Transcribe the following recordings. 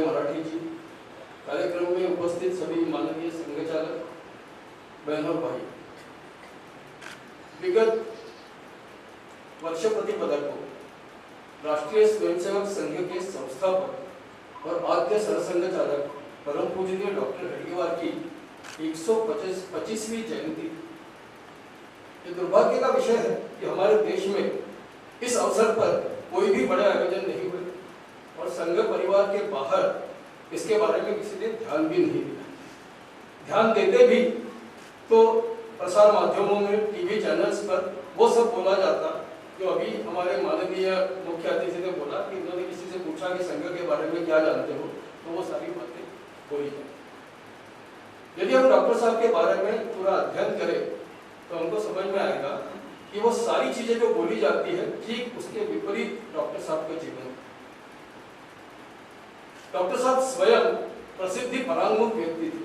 मराठी जी, कार्यक्रम में उपस्थित सभी माननीय संघचालक बहनों भाई, विगत वर्ष प्रतिपदकों राष्ट्रीय स्वयंसेवक संघ के संस्थापक और आद्य सरसंघ चालक परम पूजनीय डॉक्टर हेडगेवार की 125वीं जयंती। ये दुर्भाग्य का विषय है कि हमारे देश में इस अवसर पर कोई भी बड़े आयोजन नहीं हुए और संघ परिवार के बाहर इसके बारे में किसी ने ध्यान भी नहीं दिया। ध्यान देते भी तो प्रसार माध्यमों में, टीवी चैनल्स पर वो सब बोला जाता जो अभी हमारे माननीय मुख्य अतिथि ने बोला कि उन्होंने किसी से पूछा कि संघ के बारे में क्या जानते हो, तो वो सारी बातें बोली जाए। यदि हम डॉक्टर साहब के बारे में पूरा अध्ययन करें तो हमको समझ में आएगा कि वो सारी चीजें जो बोली जाती है ठीक उसके विपरीत डॉक्टर साहब का जीवन। डॉक्टर साहब स्वयं प्रसिद्धि परांगमुख व्यक्ति थे।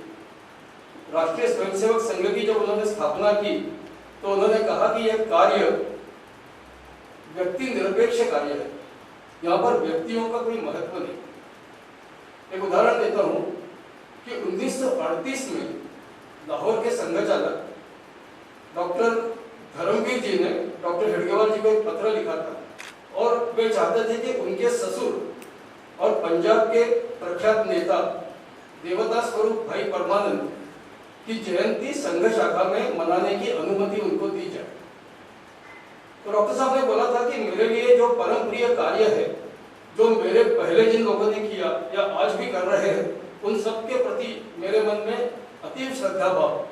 राष्ट्रीय स्वयंसेवक संघ की जब उन्होंने स्थापना की तो उन्होंने कहा कि यह कार्य व्यक्ति निरपेक्ष कार्य है, यहाँ पर व्यक्तियों का कोई महत्व नहीं। एक उदाहरण देता हूं कि 1938 में लाहौर के संघ चालक डॉक्टर धर्मवीर जी ने डॉक्टर हेडगेवार जी को एक पत्र लिखा था और वे चाहते थे कि उनके ससुर और पंजाब के प्रख्यात नेता देवदास स्वरूप भाई परमानंद की जयंती संघ शाखा में मनाने की अनुमति उनको दी जाए। तो डॉक्टर साहब ने बोला था कि मेरे लिए जो परम प्रिय कार्य है, जो मेरे पहले जिन लोगों ने किया या आज भी कर रहे हैं, उन सब के प्रति मेरे मन में अतीव श्रद्धा भाव,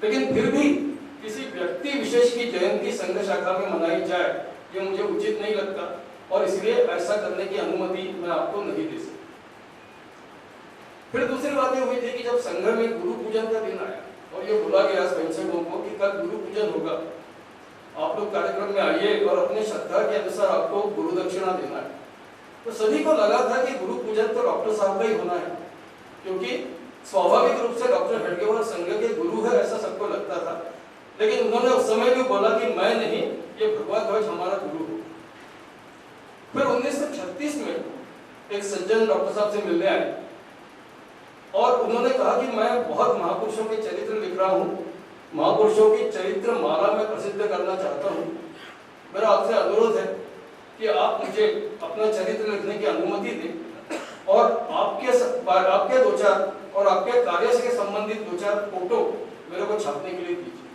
लेकिन फिर भी किसी व्यक्ति विशेष की जयंती संघ शाखा में मनाई जाए ये मुझे उचित नहीं लगता और इसलिए ऐसा करने की अनुमति मैं आपको नहीं दे सकता। फिर दूसरी बात ये हुई थी कि जब संघ में गुरु पूजन का दिन आया और ये बोला गया स्वयंसेवकों को कि कल गुरु पूजन होगा, आप लोग कार्यक्रम में आइए और अपने श्रद्धा के अनुसार आपको गुरु दक्षिणा देना है। तो सभी को लगा था कि गुरु पूजन तो डॉक्टर साहब का ही होना है, क्योंकि स्वाभाविक रूप से डॉक्टर हेडगेवार संघ के गुरु है ऐसा सबको लगता था। लेकिन उन्होंने उस समय भी बोला कि मैं नहीं, ये भगवा ध्वज हमारा गुरु हो। फिर 1936 में एक सज्जन डॉक्टर साहब से मिलने आए और उन्होंने कहा कि मैं बहुत महापुरुषों के चरित्र लिख रहा हूँ, महापुरुषों की चरित्र माला में प्रसिद्ध करना चाहता हूँ। मेरा आपसे अनुरोध है कि आप मुझे अपना चरित्र लिखने की अनुमति दें और आपके दो चार और आपके कार्य से संबंधित दो चार फोटो मेरे को छापने के लिए दीजिए।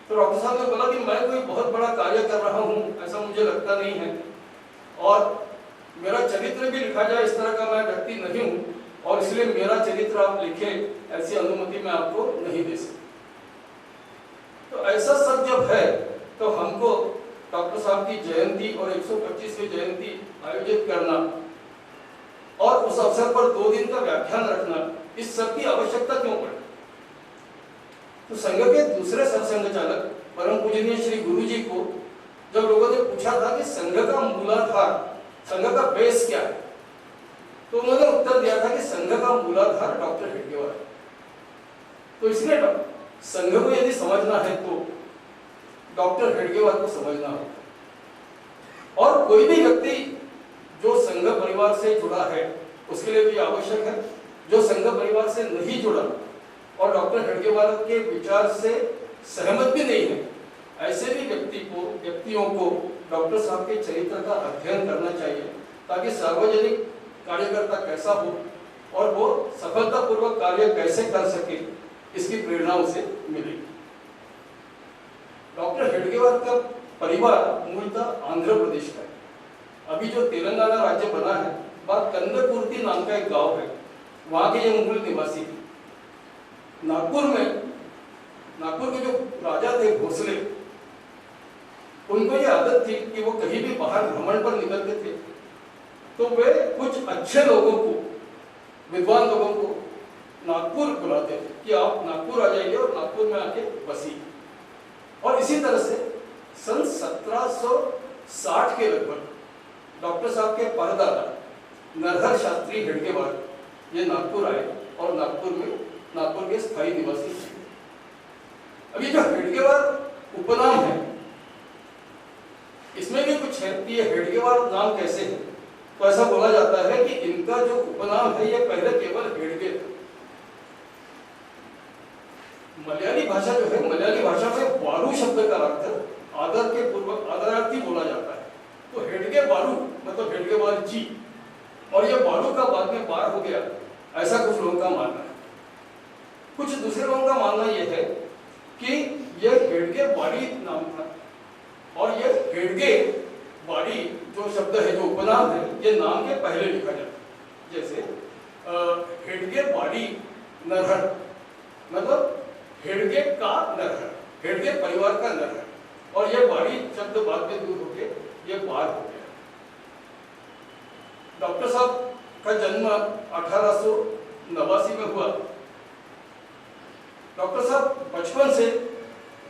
तो डॉक्टर साहब ने बोला कि मैं कोई बहुत बड़ा कार्य कर रहा हूँ ऐसा मुझे लगता नहीं है और मेरा चरित्र भी लिखा जाए इस तरह का मैं व्यक्ति नहीं हूँ और इसलिए मेरा चरित्र आप लिखें ऐसी अनुमति मैं आपको नहीं दे सकता। तो ऐसा सब जब है तो हमको डॉक्टर साहब की जयंती और 125वीं जयंती आयोजित करना और उस अवसर पर 2 दिन का व्याख्यान रखना, इस सब की आवश्यकता क्यों पड़ी? तो संघ के दूसरे सरसंघ चालक परम पूजनीय श्री गुरु जी को जब लोगों ने पूछा था कि संघ का मूलाधार, संघ का बेस क्या है, तो उन्होंने उत्तर दिया था कि संघ का मूलाधार डॉक्टर हेडगेवार है। तो इसलिए संघ को यदि समझना है तो डॉक्टर हेडगेवार को समझना होगा और कोई भी व्यक्ति जो संघ परिवार से जुड़ा है उसके लिए भी आवश्यक है। जो संघ परिवार से नहीं जुड़ा और डॉक्टर हेडगेवार के विचार से सहमत भी नहीं है, ऐसे भी व्यक्तियों को डॉक्टर साहब के चरित्र का अध्ययन करना चाहिए ताकि सार्वजनिक कार्यकर्ता कैसा हो और वो सफलतापूर्वक कार्य कैसे कर सके इसकी प्रेरणा उसे मिलेगी। डॉक्टर हेडगेवार का परिवार मूलतः आंध्र प्रदेश का है। अभी जो तेलंगाना राज्य बना है, बात कंदकुर्ती नाम का एक गांव है, वहां के ये मूल निवासी थे। नागपुर के जो राजा थे भोसले, उनको ये आदत थी कि वो कहीं भी बाहर भ्रमण पर निकलते थे तो वे कुछ अच्छे लोगों को, विद्वान लोगों को नागपुर बुलाते थे कि आप नागपुर आ जाइए और नागपुर में आके बसिए। और इसी तरह से सन 1760 के लगभग डॉक्टर साहब के परदादा नरहर शास्त्री हेडगेवार ये नागपुर आए और नागपुर के स्थायी निवासी थे। अभी जो हेडगेवार उपनाम है इसमें भी कुछ है कि ये हेडगेवार नाम कैसे है। तो ऐसा बोला जाता है कि इनका जो उपनाम है ये पहले केवल हेडगे था। मलयाली भाषा जो है, मलयाली भाषा में वारू शब्द का अर्थ आदर के पूर्वक आदरार्थी बोला जाता है। तो हेडगे वारू मतलब हेडगे वार जी, और ये वारू का बाद में बार हो गया, ऐसा कुछ लोगों का मानना है। कुछ दूसरे लोगों का मानना यह है कि यह हेडगे वाड़ी नाम था, और यह हेडगे वाड़ी जो शब्द है, जो उपनाम है, ये नाम के पहले लिखा जाता है। जैसे हेडगे वाड़ी नरहर मतलब हेडगे का नरहर, हेडगे परिवार का नरहर, और यह वाड़ी शब्द बाद में दूर होके ये बार हो गया। डॉक्टर साहब का जन्म 1889 में हुआ। डॉक्टर साहब बचपन से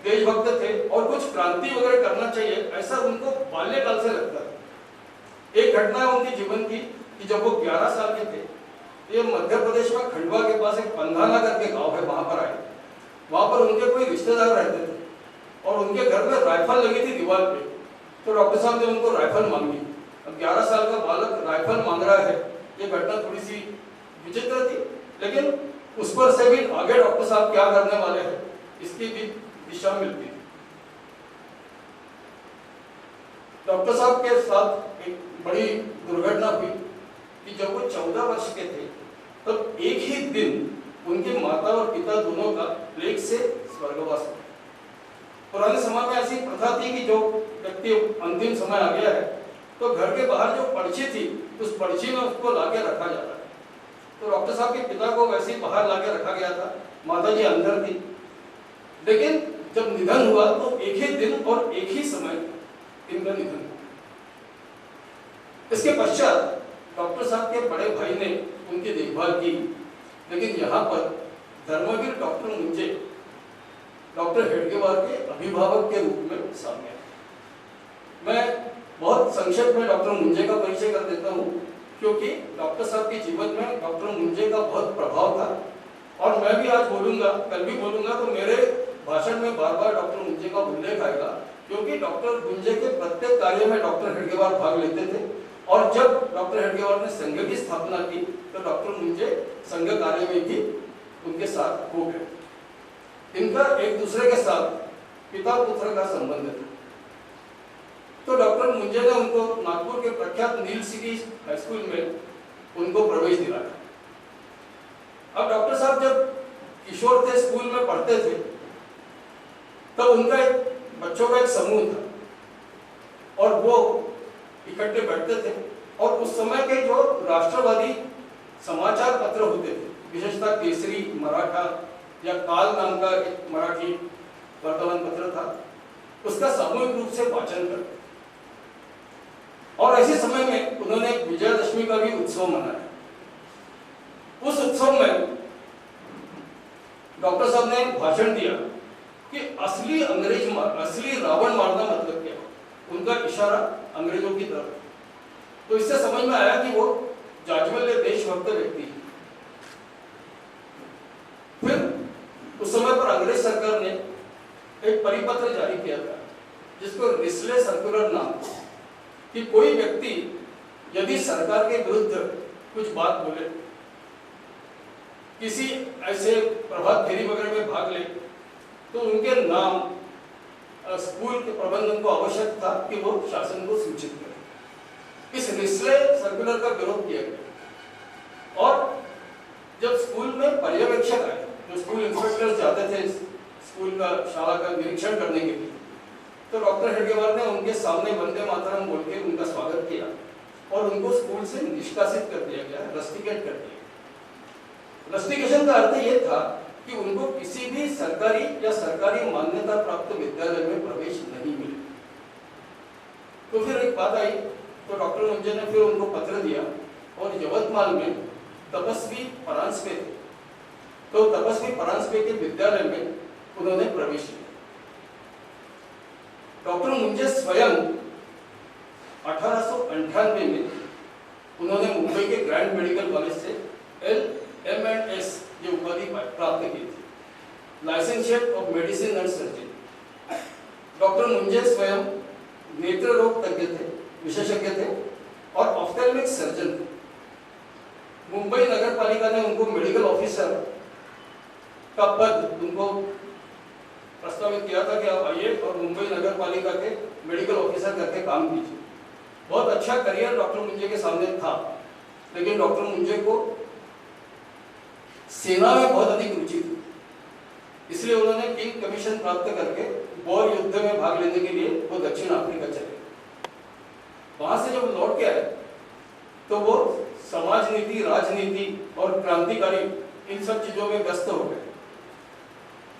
देशभक्त थे और कुछ क्रांति वगैरह करना चाहिए ऐसा उनको बाल्यकाल से लगता था। एक घटना है उनके जीवन की कि जब वो 11 साल के थे, ये मध्य प्रदेश में खंडवा के पास एक पंधाना करके गांव है, वहां पर आए। वहां पर उनके कोई रिश्तेदार रहते थे और उनके घर में राइफल लगी थी दीवार पे। तो डॉक्टर साहब ने उनको राइफल मांगी। अब 11 साल का बालक राइफल मांग रहा है, ये घटना थोड़ी सी विचित्र थी, लेकिन उस पर से भी आगे डॉक्टर साहब क्या करने वाले हैं इसकी भी दिशा मिलती थी। डॉक्टर साहब के साथ एक बड़ी दुर्घटना हुई कि जब वो 14 वर्ष के थे, तब एक ही दिन उनके माता और पिता दोनों का प्लेग से स्वर्गवास हुआ। पुराने समय में ऐसी प्रथा थी कि जो व्यक्ति अंतिम समय आ गया है तो घर के बाहर जो पर्ची थी उस पर्ची में उसको लाके रखा जाता है। तो डॉक्टर साहब के पिता को वैसे ही बाहर लाके रखा गया था, माता जी अंदर थी। लेकिन जब निधन हुआ तो एक ही दिन और एक ही समय इनका निधन हुआ। इसके पश्चात डॉक्टर साहब के बड़े भाई ने उनकी देखभाल की, लेकिन यहाँ पर धर्मवीर डॉक्टर मुंजे डॉक्टर हेडगेवार के अभिभावक के रूप में सामने आए। मैं बहुत संक्षेप में डॉक्टर मुंजे का परिचय कर देता हूँ, क्योंकि डॉक्टर साहब के जीवन में डॉक्टर मुंजे का बहुत प्रभाव था। और मैं भी आज बोलूँगा, कल भी बोलूँगा, तो मेरे भाषण में बार बार डॉक्टर मुंजे का उल्लेख आएगा, क्योंकि डॉक्टर मुंजे के प्रत्येक कार्य में डॉक्टर हेडगेवार भाग लेते थे। और जब डॉक्टर हेडगेवार ने संघ की स्थापना की तो डॉक्टर मुंजे संघ कार्य में भी उनके साथ हो गए। इनका एक दूसरे के साथ पिता पुत्र का संबंध था। तो डॉक्टर मुंजे ने उनको नागपुर के प्रख्यात नील सिटी हाई स्कूल में उनको प्रवेश दिलाया। अब डॉक्टर साहब जब किशोर थे, स्कूल में पढ़ते थे, तब उनका एक बच्चों का एक समूह था और वो इकट्ठे बैठते थे। और उस समय के जो राष्ट्रवादी समाचार पत्र होते थे, विशेषतः केसरी, मराठा या काल नाम का एक मराठी वर्तमान पत्र था, उसका सामूहिक रूप से वाचन करते। और ऐसे समय में उन्होंने विजयदशमी का भी उत्सव मनाया। उस उत्सव में डॉक्टर साहब ने भाषण दिया कि असली असली रावण मारना मतलब क्या। उनका इशारा अंग्रेजों की तरफ। तो इससे समझ में आया कि वो जाज्वल्य देशभक्त व्यक्ति है। फिर उस समय पर अंग्रेज सरकार ने एक परिपत्र जारी किया था जिसको रिस्ले सर्कुलर नाम, कि कोई व्यक्ति यदि सरकार के विरुद्ध कुछ बात बोले, किसी ऐसे प्रभात फेरी वगैरह में भाग ले, तो उनके नाम स्कूल के प्रबंधन को आवश्यक था कि वो शासन को सूचित करे। इस रिस्ले सर्कुलर का विरोध किया गया। और जब स्कूल में पर्यवेक्षक आए, जो स्कूल इंस्पेक्टर जाते थे स्कूल का शाला का निरीक्षण करने के लिए, तो डॉक्टर हेडगेवार ने उनके सामने वंदे मातरम बोल के उनका स्वागत किया और उनको स्कूल से निष्कासित कर दिया गया, रस्टिकेट कर दिया। रस्टिकेशन का अर्थ ये था कि उनको किसी भी सरकारी या सरकारी मान्यता प्राप्त विद्यालय में प्रवेश नहीं मिले। तो फिर एक बात आई, तो डॉक्टर मुंजे ने फिर उनको पत्र दिया और यवतमाल में तपस्वी परांजपे थे, तो तपस्वी परांजपे के विद्यालय में उन्होंने प्रवेश किया। डॉक्टर मुंजे स्वयं 1898 में उन्होंने मुंबई के ग्रैंड मेडिकल कॉलेज से LM&S ये उपाधि प्राप्त की थी, licentiate of medicine and surgery. Doctor Munje स्वयं नेत्र रोग तज्ञ थे, विशेषज्ञ थे और ऑफ्थेल्मिक सर्जन थे। मुंबई नगर पालिका ने उनको मेडिकल ऑफिसर का पद उनको प्रस्तावित किया था कि आप आइए और मुंबई नगर पालिका के मेडिकल ऑफिसर करके काम कीजिए। बहुत अच्छा करियर डॉक्टर मुंजे के सामने था, लेकिन डॉक्टर मुंजे को सेना में बहुत अधिक रुचि थी, इसलिए उन्होंने किंग कमीशन प्राप्त करके बोर युद्ध में भाग लेने के लिए वो दक्षिण अफ्रीका चले। वहां से जब लौट के आए तो वो समाज नीति, राजनीति और क्रांतिकारी इन सब चीजों में व्यस्त हो गए।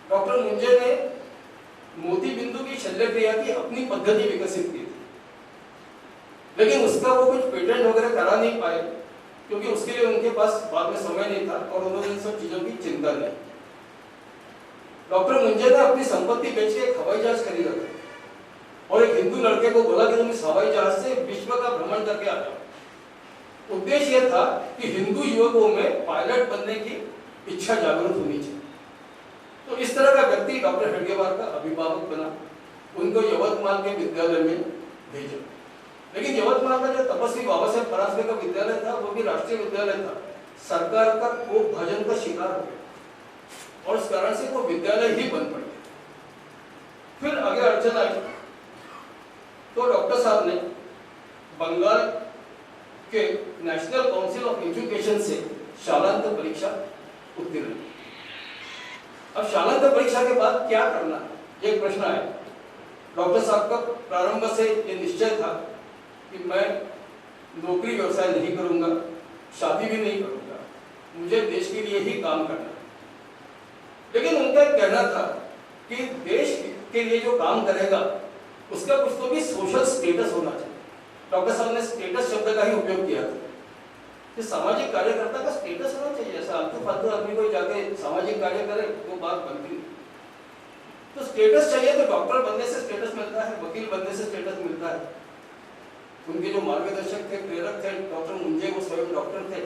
डॉक्टर मुंजे ने मोती बिंदु की शल्य क्रिया की अपनी पद्धति विकसित की थी, लेकिन उसका वो कुछ पेटेंट वगैरह करा नहीं पाए, क्योंकि उसके लिए उनके पास बाद में समय नहीं था और उन्होंने इन सब चीजों की चिंता नहीं। डॉक्टर मुंजे ने अपनी संपत्ति बेच के एक हवाई जहाज खरीदा था और एक हिंदू लड़के को बोला कि तुम इस हवाई जहाज से विश्व का भ्रमण करके आ जाओ। उद्देश्य यह था कि हिंदू युवकों में पायलट बनने की इच्छा जागृत होनी चाहिए। तो इस तरह का व्यक्ति डॉक्टर हेडगेवार का अभिभावक बना, उनको यवतमाल के विद्यालय में भेजा। लेकिन यवतमाल का जो तपस्वी बाबा साहेब परांजपे का विद्यालय था वो भी राष्ट्रीय विद्यालय था, सरकार का कोप भजन का शिकार हो गया और इस कारण से वो विद्यालय ही बंद पड़ गया। फिर आगे अड़चन आई तो डॉक्टर साहब ने बंगाल के नेशनल काउंसिल ऑफ एजुकेशन से शालांत परीक्षा उत्तीर्ण। अब शालांत परीक्षा के बाद क्या करना, ये प्रश्न आया। डॉक्टर साहब का प्रारंभ से ये निश्चय था कि मैं नौकरी व्यवसाय नहीं करूंगा, शादी भी नहीं करूंगा, मुझे देश के लिए ही काम करना है। लेकिन उनका कहना था कि देश के लिए जो काम करेगा उसका कुछ तो भी सोशल स्टेटस होना चाहिए। डॉक्टर साहब ने स्टेटस शब्द का ही उपयोग किया था कि सामाजिक कार्यकर्ता का स्टेटस होना चाहिए। ऐसा आलतू फालतू आदमी को जाके सामाजिक कार्य करे वो बात बनती नहीं। तो स्टेटस चाहिए, तो डॉक्टर बनने से स्टेटस मिलता है, वकील बनने से स्टेटस मिलता है। उनके जो मार्गदर्शक थे, प्रेरक थे, डॉक्टर मुंजे वो स्वयं डॉक्टर थे,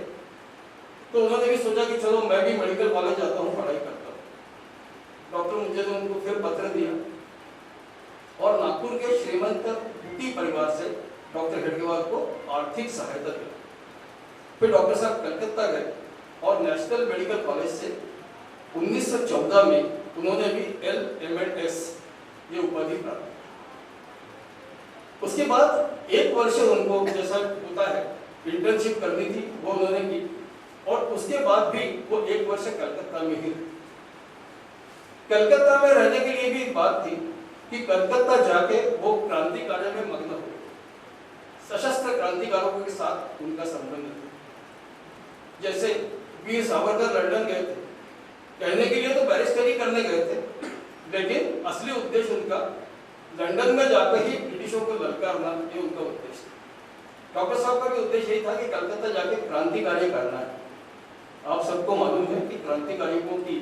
तो उन्होंने भी सोचा कि चलो मैं भी मेडिकल कॉलेज जाता हूँ, पढ़ाई करता हूँ। डॉक्टर मुंजे ने उनको फिर पत्र दिया और नागपुर के श्रीमंत बूटी परिवार से डॉक्टर हेडगेवार को आर्थिक सहायता दी। फिर डॉक्टर साहब कलकत्ता गए और नेशनल मेडिकल कॉलेज से 1914 में उन्होंने भी LMS ये उपाधि प्राप्त। उसके बाद एक वर्ष उनको जैसा होता है इंटर्नशिप करनी थी, वो उन्होंने की और उसके बाद भी वो एक वर्ष कलकत्ता में ही। कलकत्ता में रहने के लिए भी एक बात थी कि कलकत्ता जाके वो क्रांति कार्य में मग्न हो गए। सशस्त्र क्रांतिकारों के साथ उनका संबंध था। जैसे वीर सावरकर लंदन गए थे, कहने के लिए तो बैरिस्टरी करने गए थे, लेकिन असली उद्देश्य उनका लंदन में जाकर ही ब्रिटिशों को ललकारना, ये उनका उद्देश्य था। डॉक्टर साहब का भी उद्देश्य यही था कि कलकत्ता जाके क्रांति कार्य करना है। आप सबको मालूम है कि क्रांतिकारियों की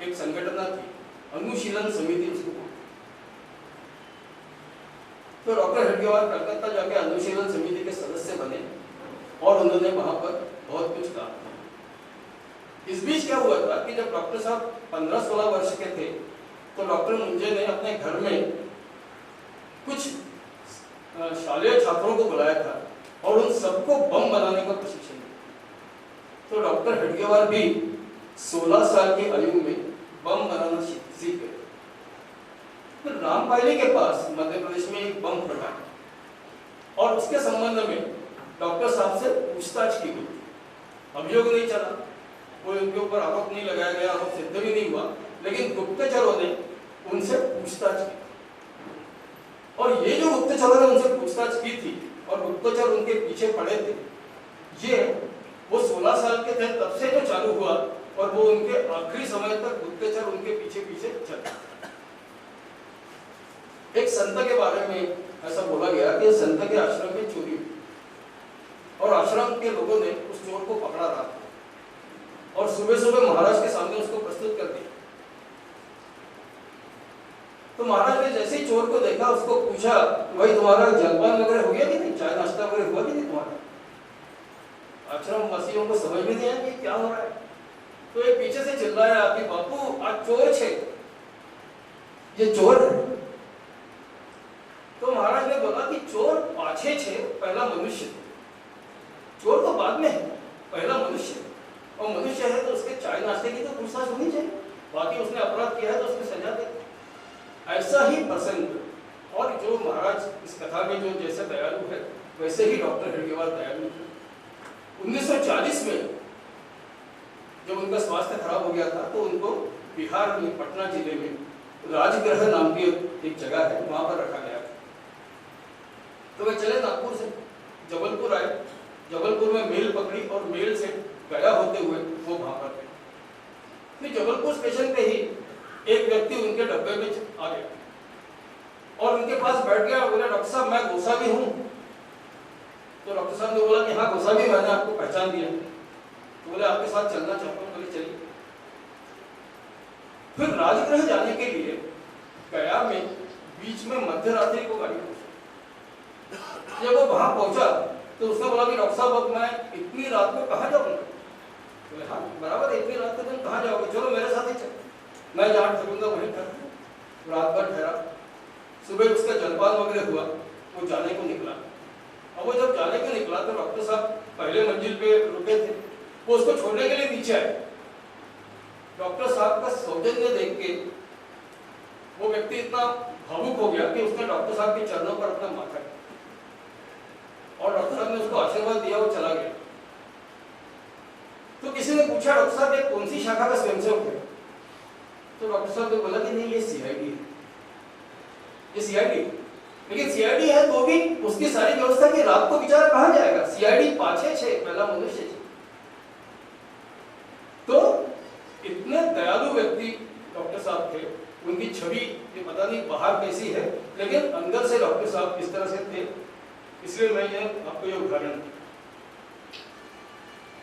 एक संगठन थी, अनुशीलन समिति उसको। तो डॉक्टर हेडगेवार कलकत्ता जाके अनुशीलन समिति के सदस्य बने और उन्होंने वहां पर बहुत कुछ काम किया। इस बीच क्या हुआ था कि जब डॉक्टर साहब 15-16 वर्ष के थे तो डॉक्टर मुंजे ने अपने घर में कुछ शालेय छात्रों को बुलाया था और उन सबको बम बनाने का प्रशिक्षण दिया। तो डॉक्टर हेडगेवार भी 16 साल की आयु में बम बनाना सीख गए। फिर रामपायली के पास मध्य प्रदेश में एक बम फटा और उसके संबंध में डॉक्टर साहब से पूछताछ की गई। अभियोग नहीं चला, कोई उनके ऊपर आरोप नहीं लगाया गया, आरोप सिद्ध भी नहीं हुआ, लेकिन गुप्तचरों ने उनसे पूछताछ की। और ये जो गुप्तचरों ने उनसे पूछताछ की थी और गुप्तचर उनके पीछे पड़े थे, ये वो 16 साल के थे तब से जो चालू हुआ और वो उनके आखिरी समय तक गुप्तचर उनके पीछे पीछे चले। एक संत के बारे में ऐसा बोला गया कि संत के आश्रम में चोरी हुई और आश्रम के लोगों ने उस चोर को पकड़ा रहा और सुबह सुबह महाराज के सामने उसको प्रस्तुत कर दिया। तो महाराज ने जैसे ही चोर को देखा उसको पूछा, भाई तुम्हारा जलपान वगैरह हो गया कि नहीं, चाय नाश्ता वगैरह हुआ कि नहीं तुम्हारा? आश्रम वासियों को समझ में नहीं आया कि क्या हो रहा है। तो ये पीछे से चिल्लाया कि बापू आज चोर छे, ये चोर है। तो महाराज ने बोला कि चोर पाछे छे, पहला मनुष्य। नाश्ते की तो पूछताछ होनी चाहिए, बाकी उसने अपराध किया है तो उसने सजा दे। ऐसा ही प्रसंग, और जो महाराज इस कथा में जो जैसे दयालु है वैसे ही डॉक्टर हेडगेवार दयालु थे। 1940 में जब उनका स्वास्थ्य खराब हो गया था तो उनको बिहार में पटना जिले में राजगृह नाम की एक जगह है, वहां पर रखा गया था। तो वे चले नागपुर से जबलपुर आए, जबलपुर में मेल पकड़ी और मेल से गया होते हुए वो वहां पर गए। फिर जबलपुर स्टेशन पे ही एक व्यक्ति उनके डब्बे में आ गया और उनके पास बैठ गया, बोला डॉक्टर साहब मैं गोसावी हूँ। तो डॉक्टर साहब ने बोला कि हाँ गोसावी, मैंने आपको पहचान दिया। तो बोले आपके साथ चलना चाहता हूँ। बोले चलिए। फिर राजगृह जाने के लिए गया में बीच में मध्य रात्रि को गाड़ी पहुंची। जब वो वहां पहुंचा तो उसने बोला कि डॉक्टर साहब अब मैं इतनी रात को कहाँ जाऊंगा? बोले हाँ बराबर है, इतनी रात को तुम कहाँ जाओगे, चलो मेरे साथ ही चलो, मैं जहाँ ठहरूंगा वहीं ठहरूंगा। रात भर ठहरा, सुबह उसका जलपान वगैरह हुआ, वो जाने को निकला। अब वो जब जाने को निकला तो डॉक्टर साहब पहले मंजिल पे रुके थे, वो उसको छोड़ने के लिए नीचे आए। डॉक्टर साहब का सौजन्य देख के वो व्यक्ति इतना भावुक हो गया कि उसने डॉक्टर साहब के चरणों पर अपना माथा टेका और डॉक्टर साहब ने उसको आशीर्वाद दिया, वो चला गया। तो किसी ने पूछा डॉक्टर साहब ये कौन सी शाखा का स्वयंसेवक है? तो डॉक्टर साहब ने बोला कि नहीं ये सीआईडी है, ये सीआईडी। लेकिन सीआईडी है तो भी उसकी सारी व्यवस्था की रात को बेचारा कहाँ जाएगा? सीआईडी पाछे छे पहला मनुष्य। तो इतने दयालु व्यक्ति डॉक्टर साहब थे, उनकी छवि ये पता नहीं बाहर कैसी है, लेकिन अंदर से डॉक्टर साहब इस तरह से थे। इसलिए मैं ये आपको ये उदाहरण।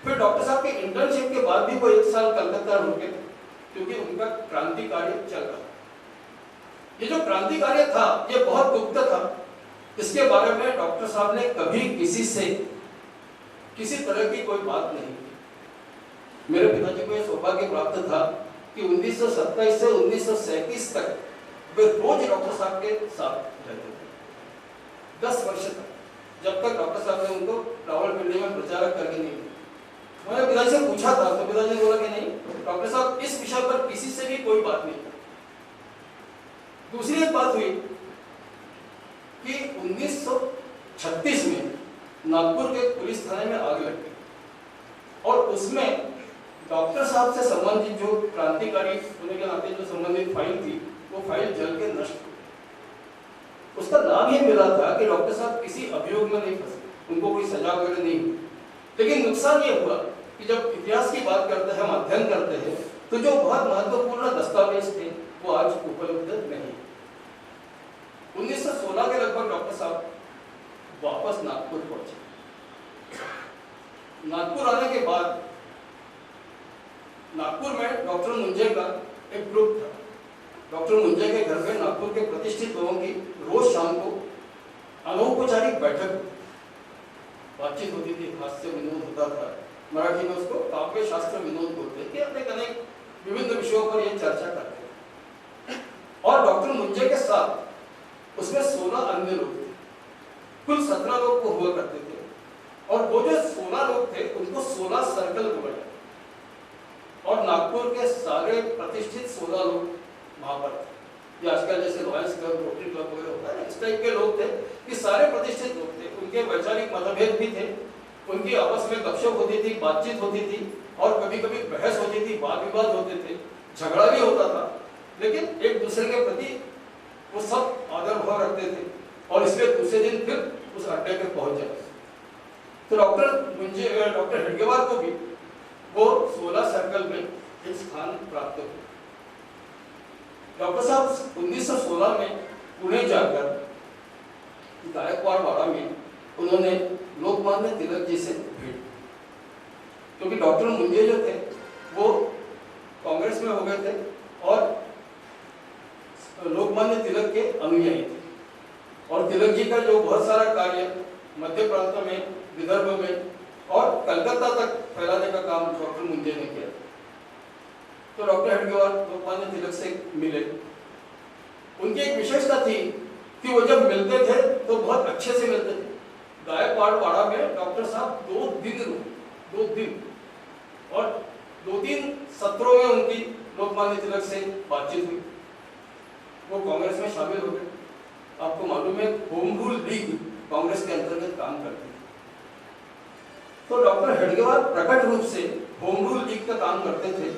फिर डॉक्टर साहब के इंटर्नशिप के बाद भी वो 1 साल कलकत्ता रुके थे, क्योंकि उनका क्रांति कार्य चल रहा। ये जो क्रांति कार्य था ये बहुत गुप्त था, इसके बारे में डॉक्टर साहब ने कभी किसी से किसी तरह की कोई बात नहीं की। मेरे पिताजी को यह सौभाग्य प्राप्त था कि 1927 से 1937 तक वे रोज डॉक्टर साहब के साथ रहते थे, 10 वर्ष तक, जब तक डॉक्टर साहब ने उनको रावलपिंडी में प्रचारक करके नहीं दिया। मैंने पिताजी से पूछा था तो पिताजी ने बोला कि नहीं डॉक्टर साहब इस विषय पर किसी से भी कोई बात नहीं। दूसरी एक बात हुई कि 1936 में नागपुर के पुलिस थाने में आग लग गई और उसमें डॉक्टर साहब से संबंधित जो क्रांतिकारी होने के नाते जो संबंधित फाइल थी वो फाइल जल के नष्ट हो गई। उसका नाम ये मिला था कि डॉक्टर साहब किसी अभियोग में नहीं फंसे, उनको कोई सजा वगैरह नहीं हुई। लेकिन नुकसान ये हुआ कि जब इतिहास की बात करते हैं, हम अध्ययन करते हैं, तो जो बहुत महत्वपूर्ण दस्तावेज थे वो आज उपलब्ध नहीं। 1916 के लगभग डॉक्टर साहब वापस नागपुर पहुंचे। नागपुर आने के बाद नागपुर में डॉक्टर मुंजे का एक ग्रुप था। डॉक्टर मुंजे के घर में नागपुर के प्रतिष्ठित लोगों की रोज शाम को अनौपचारिक बैठक बातचीत होती थी, हास्य विनोद होता था। मराठी में उसको काव्य शास्त्र विनोद बोलते थे। अपने अनेक विभिन्न विषयों पर यह चर्चा करते थे। और डॉक्टर मुंजे के साथ उसमें 16 अन्य लोग थे। कुल 17 लोग को हुआ करते थे और वो जो 16 लोग थे उनको 16 सर्कल बोला जाता। और नागपुर के सारे प्रतिष्ठित 16 लोग वहां पर थे। ये आजकल जैसे रॉयल्स क्लब, रोटरी क्लब वगैरह होता है, इस टाइप के लोग थे कि सारे प्रतिष्ठित लोग थे। उनके वैचारिक मतभेद भी थे, उनकी आपस में गपशप होती थी, बातचीत होती थी और कभी कभी बहस होती थी, वाद विवाद होते थे, झगड़ा भी होता था, लेकिन एक दूसरे के प्रति वो सब आदर भाव रखते थे और इसलिए दूसरे दिन फिर उस अड्डे पे पहुंच जाते। तो डॉक्टर हेडगेवार को भी वो 16 सर्कल में एक स्थान प्राप्त हुआ। डॉक्टर साहब 1916 में पुणे जाकर गायकवाड़ वाड़ा में उन्होंने लोकमान्य तिलक जी से भेंट, क्योंकि डॉक्टर मुंजे जो थे वो कांग्रेस में हो गए थे और लोकमान्य तिलक के अनुयायी थे। और तिलक जी का जो बहुत सारा कार्य मध्य प्रांत में, विदर्भ में और कलकत्ता तक फैलाने का काम डॉक्टर मुंजे ने किया। तो डॉक्टर हेडगेवार लोकमान्य तिलक से मिले। उनकी एक विशेषता थी कि वो जब मिलते थे तो बहुत अच्छे से मिलते थे। गायकवाड़ वाड़ा में डॉक्टर साहब 2 दिन रुके, 2 दिन, और 2-3 सत्रों में उनकी लोकमान्य तिलक से बातचीत हुई, वो कांग्रेस में शामिल हो गए। आपको मालूम है होम रूल लीग कांग्रेस के अंतर्गत काम करती है, तो डॉक्टर हेडगेवार प्रकट रूप से होम रूल लीग का काम करते थे।